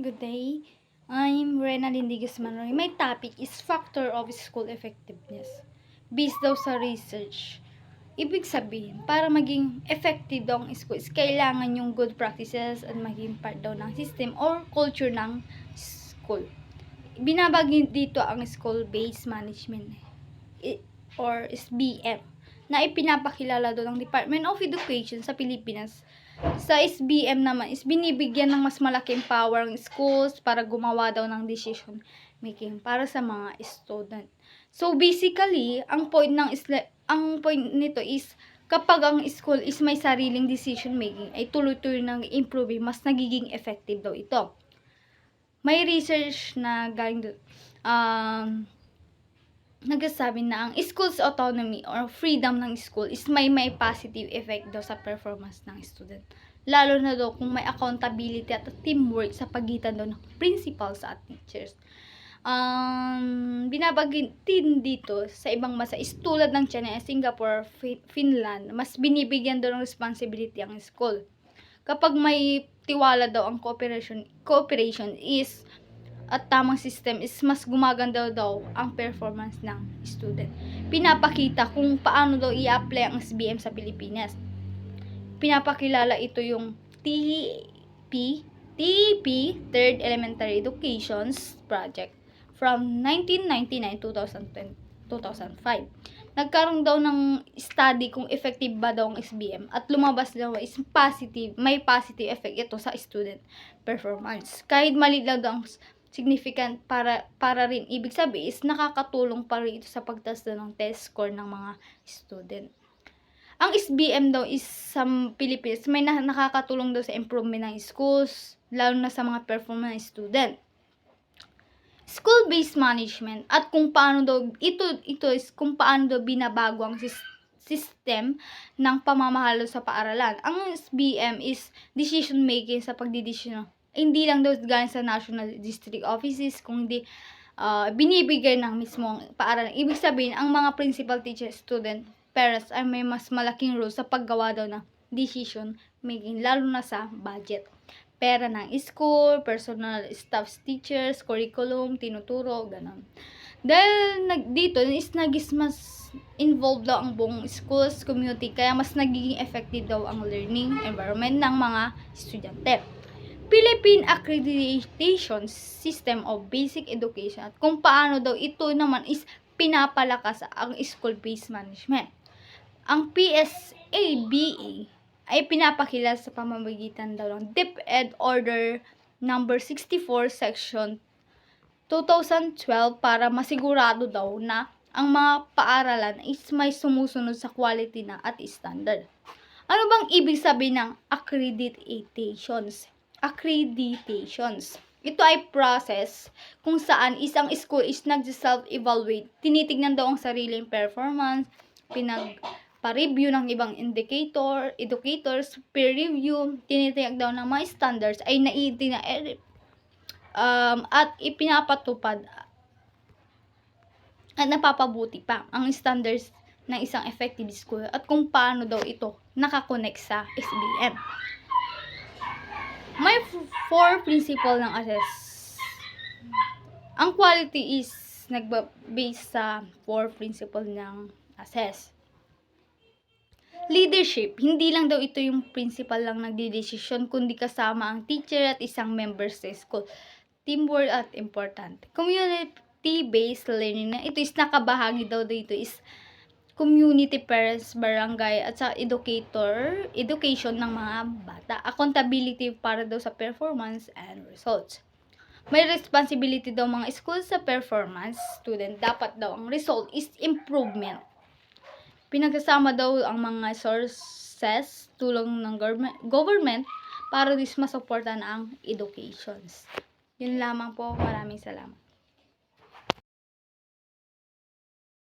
Good day. I'm Rena Lindigas Manoy. My topic is factor of school effectiveness. Based daw sa research. Ibig sabihin, para maging effective daw ang school, is kailangan yung good practices at maging part daw ng system or culture ng school. Binabagi dito ang school-based management or SBM na ipinapakilala doon ng Department of Education sa Pilipinas. Sa SBM naman is binibigyan ng mas malaking power ang schools para gumawa daw ng decision making para sa mga student. So basically, ang point nito is kapag ang school is may sariling decision making ay tuloy-tuloy nang improve, mas nagiging effective daw ito. May research na galing nagsasabi na ang school's autonomy or freedom ng school is may positive effect daw sa performance ng student. Lalo na daw kung may accountability at teamwork sa pagitan daw ng principals at teachers. Binabagitin dito sa ibang bansa is tulad ng China, Singapore, Finland, mas binibigyan daw ng responsibility ang school. Kapag may tiwala daw ang cooperation is at tamang system is mas gumaganda daw ang performance ng student. Pinapakita kung paano daw i-apply ang SBM sa Pilipinas. Pinapakilala ito yung TEP, Third Elementary Educations Project from 1999 to 2005. Nagkaroon daw ng study kung effective ba daw ang SBM at lumabas daw is may positive effect ito sa student performance. Kahit mali lang daw ang significant para rin ibig sabihin is nakakatulong pa rin ito sa pagtaas ng test score ng mga student. Ang SBM daw is sa Pilipinas may nakakatulong daw sa improvement ng schools, lalo na sa mga performance student. School-based management at kung paano daw ito is kung paano daw binabago ang system ng pamamahalo sa paaralan. Ang SBM is decision making sa pagdidesisyon. Hindi lang daw galing sa national district offices, kundi binibigay ng mismong paaralan. Ibig sabihin, ang mga principal, teacher, student, parents ay may mas malaking role sa paggawa daw ng decision making, lalo na sa budget. Pera ng school, personal staff, teachers, curriculum, tinuturo, ganun. Dahil dito is mas involved daw ang buong schools, community, kaya mas nagiging effective daw ang learning environment ng mga estudyante. Philippine Accreditation System of Basic Education at kung paano daw ito naman is pinapalakas ang school-based management. Ang PSABA ay pinapakilala sa pamamagitan daw ng DepEd Order number 64 Section 2012 para masigurado daw na ang mga paaralan is may sumusunod sa quality na at standard. Ano bang ibig sabihin ng accreditations? Ito ay process kung saan isang school is nag-self-evaluate. Tinitignan daw ang sariling performance, pinagpa-review ng ibang educators, peer review, tinitingnan daw ng mga standards ay at ipinapatupad at napapabuti pa ang standards ng isang effective school at kung paano daw ito nakakonect sa SBM. May 4 principle ng assess. Ang quality is nagba-base sa 4 principle ng assess. Leadership, hindi lang daw ito yung principal lang nagdidesisyon, kundi kasama ang teacher at isang member sa school. Teamwork at important. Community-based learning na ito is nakabahagi daw dito is community, parents, barangay, at sa education ng mga bata. Accountability para daw sa performance and results. May responsibility daw mga school sa performance. Student, dapat daw ang result is improvement. Pinagsasama daw ang mga sources, tulong ng government para masuportan ang educations. Yun lamang po. Maraming salamat.